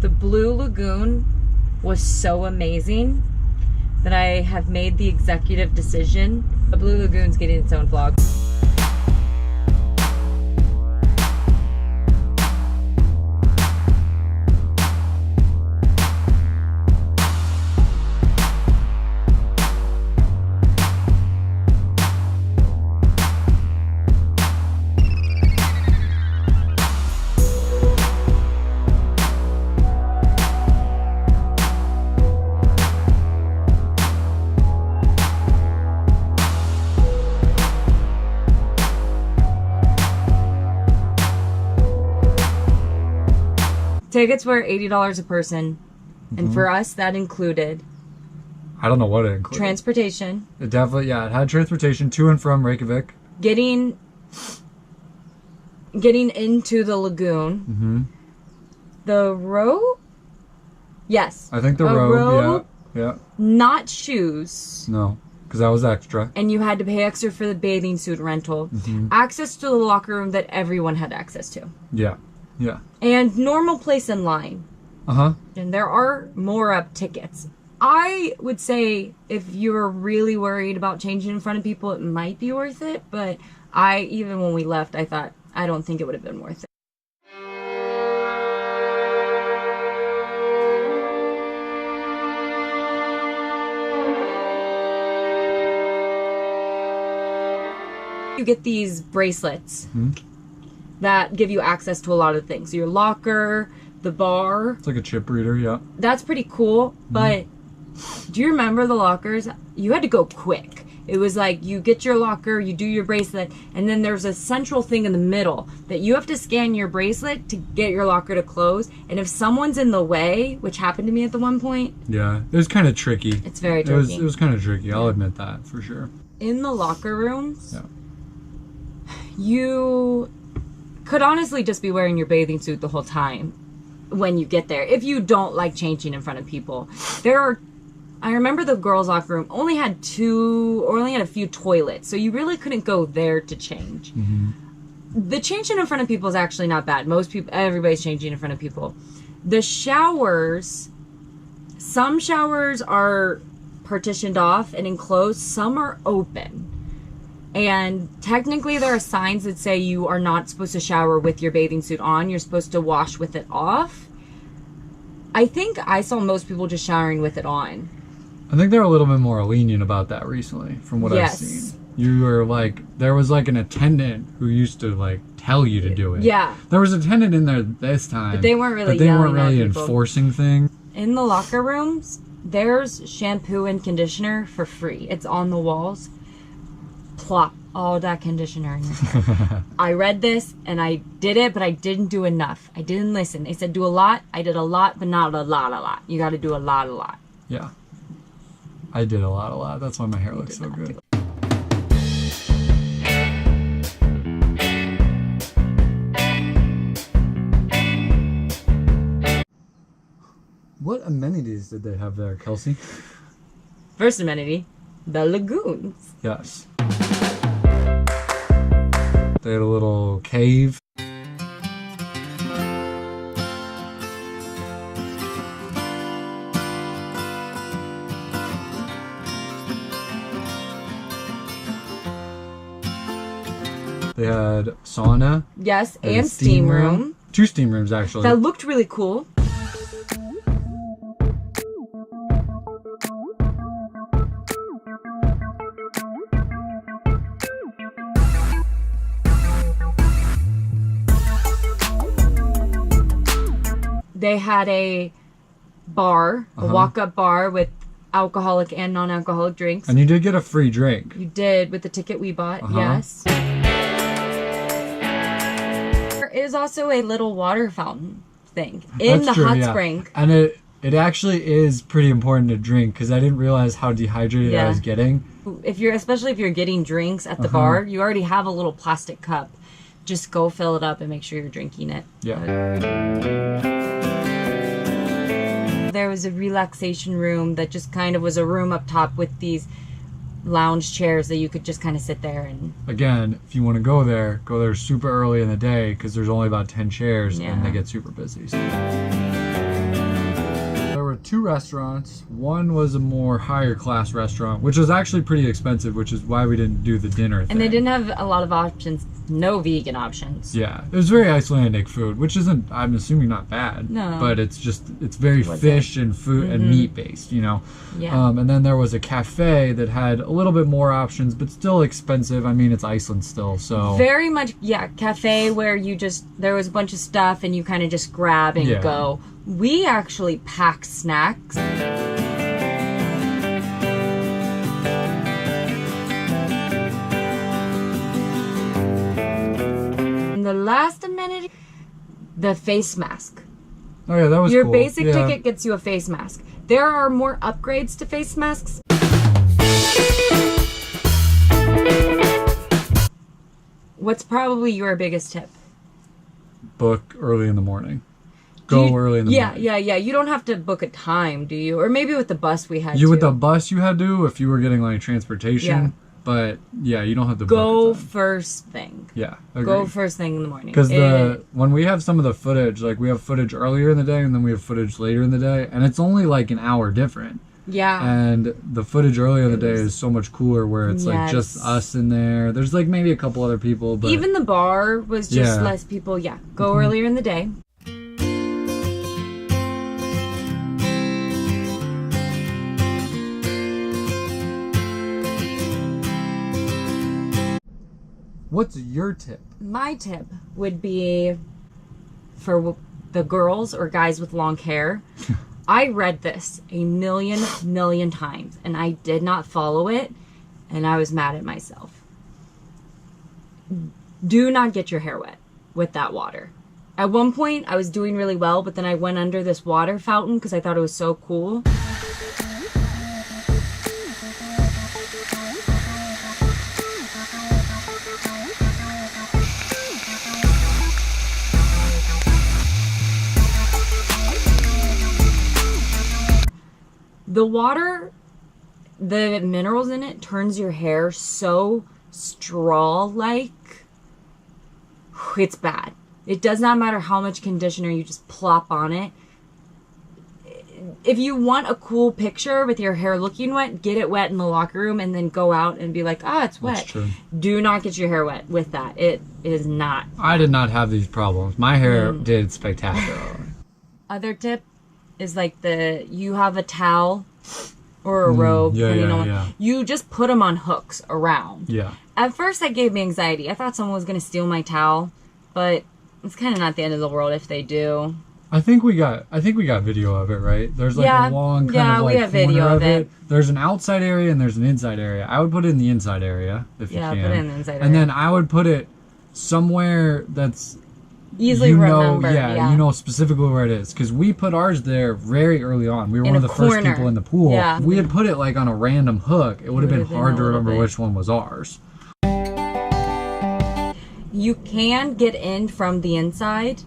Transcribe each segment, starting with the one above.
The Blue Lagoon was so amazing that I have made the executive decision. The Blue Lagoon's getting its own vlog. Tickets were $80 a person, and for us that included... I don't know what it included. Transportation. It definitely, it had transportation to and from Reykjavik. Getting into the lagoon. The rope? Yes. I think the rope, yeah. Not shoes. No, because that was extra. And you had to pay extra for the bathing suit rental. Access to the locker room that everyone had access to. Yeah. And normal place in line. And there are more up tickets. I would say if you're really worried about changing in front of people, it might be worth it. But even when we left, I thought, I don't think it would have been worth it. You get these bracelets that give you access to a lot of things. Your locker, the bar. It's like a chip reader, yeah. That's pretty cool, but do you remember the lockers? You had to go quick. It was like you get your locker, you do your bracelet, and then there's a central thing in the middle that you have to scan your bracelet to get your locker to close. And if someone's in the way, which happened to me at the one point. Yeah, it was kind of tricky. It's very tricky. It was kind of tricky, I'll admit that, for sure. In the locker rooms, you could honestly just be wearing your bathing suit the whole time when you get there, if you don't like changing in front of people. I remember the girls' locker room only had a few toilets, so you really couldn't go there to change. The changing in front of people is actually not bad. Everybody's changing in front of people. The showers, some showers are partitioned off and enclosed, some are open. And technically there are signs that say you are not supposed to shower with your bathing suit on. You're supposed to wash with it off. I think I saw most people just showering with it on. I think they're a little bit more lenient about that recently, from what I've seen. You were there was an attendant who used to tell you to do it. Yeah. There was an attendant in there this time. But they weren't really enforcing things. In the locker rooms, there's shampoo and conditioner for free. It's on the walls. Plop all that conditioner in your hair. I read this and I did it, but I didn't do enough. I didn't listen. They said do a lot. I did a lot, but not a lot. You got to do a lot. Yeah. I did a lot. That's why my hair looks so good. What amenities did they have there, Kelsey? First amenity, the lagoons. Yes. They had a little cave. They had sauna. Yes, and steam room. 2 steam rooms, actually. That looked really cool. They had a bar, a walk-up bar with alcoholic and non-alcoholic drinks. And you did get a free drink. You did, with the ticket we bought, yes. There is also a little water fountain thing in the hot spring. And it actually is pretty important to drink, because I didn't realize how dehydrated I was getting. Especially if you're getting drinks at the bar, you already have a little plastic cup. Just go fill it up and make sure you're drinking it. Yeah. There was a relaxation room that just kind of was a room up top with these lounge chairs that you could just kind of sit there and... Again, if you want to go there super early in the day, because there's only about 10 chairs and they get super busy. So. 2 restaurants. One was a more higher class restaurant, which was actually pretty expensive, which is why we didn't do the dinner thing. And they didn't have a lot of options. No vegan options. Yeah, it was very Icelandic food, which isn't, I'm assuming, not bad. No. But it's very fish and food and meat based, you know. Yeah. And then there was a cafe that had a little bit more options, but still expensive. I mean, it's Iceland still, so. Very much, yeah, cafe where there was a bunch of stuff and you kind of just grab and go. We actually packed snacks. The last amenity, the face mask. Oh yeah, that was Your cool. basic ticket gets you a face mask. There are more upgrades to face masks. What's probably your biggest tip? Book early in the morning. Go early in the morning. Yeah. You don't have to book a time, do you? Or maybe with the bus we had to. With the bus you had to, if you were getting like transportation. Yeah. But yeah, you don't have to go book a time. first thing. Yeah, agreed. Go first thing in the morning. Because when we have some of the footage, like we have footage earlier in the day and then we have footage later in the day, and it's only like an hour different. Yeah. And the footage earlier in the day is so much cooler, where it's like just us in there. There's like maybe a couple other people, but even the bar was just less people. Yeah, go earlier in the day. What's your tip? My tip would be for the girls or guys with long hair. I read this a million times and I did not follow it, and I was mad at myself. Do not get your hair wet with that water. At one point I was doing really well, but then I went under this water fountain because I thought it was so cool. The water, the minerals in it turns your hair so straw-like. It's bad. It does not matter how much conditioner you just plop on it. If you want a cool picture with your hair looking wet, get it wet in the locker room and then go out and be like, it's wet. That's true. Do not get your hair wet with that. It is not. I did not have these problems. My hair did spectacular. Other tip is like you have a towel or a robe. You just put them on hooks around. Yeah. At first that gave me anxiety. I thought someone was going to steal my towel, but it's kind of not the end of the world if they do. I think we got video of it, right? There's like a long kind of like we have video of it. There's an outside area and there's an inside area. I would put it in the inside area if you can. Yeah, put it in the inside area. And then I would put it somewhere that's easily remembered. You know specifically where it is, because we put ours there very early on. We were one of the first people in the pool. Yeah. If we had put it like on a random hook, it would have been hard to remember which one was ours. You can get in from the inside.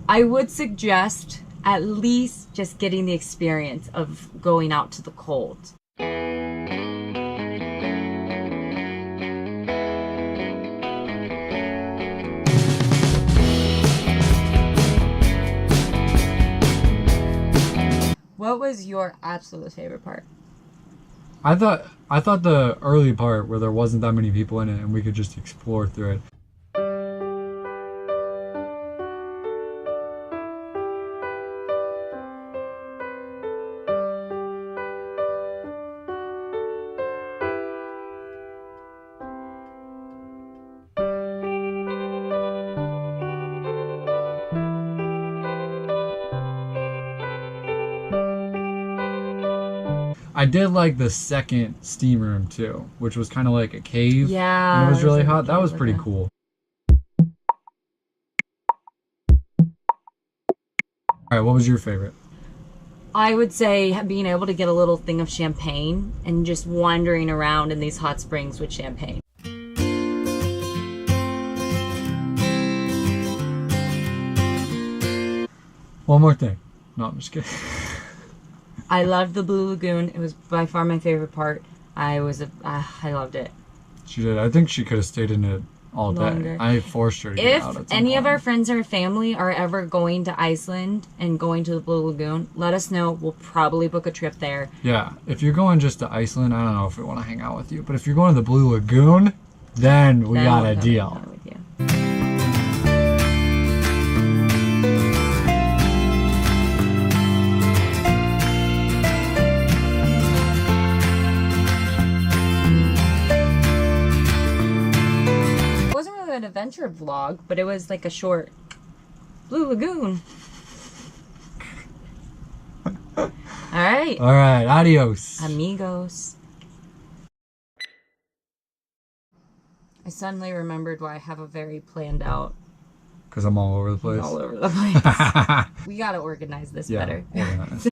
I would suggest at least just getting the experience of going out to the cold. What was your absolute favorite part? I thought the early part where there wasn't that many people in it and we could just explore through it. I did like the second steam room too, which was kind of like a cave. Yeah. And it was really hot. That was pretty cool. All right, what was your favorite? I would say being able to get a little thing of champagne and just wandering around in these hot springs with champagne. One more thing. No, I'm just kidding. I loved the Blue Lagoon. It was by far my favorite part. I loved it. She did. I think she could have stayed in it all day. Longer. I forced her to get out at some any point. of our friends or family are ever going to Iceland and going to the Blue Lagoon, let us know. We'll probably book a trip there. Yeah, if you're going just to Iceland, I don't know if we want to hang out with you. But if you're going to the Blue Lagoon, then we got a deal. With you. It wasn't really an adventure vlog, but it was like a short Blue Lagoon. All right. All right, adios. Amigos. I suddenly remembered why I have a very planned out. Because I'm all over the place. All over the place. We gotta organize this better. Organize.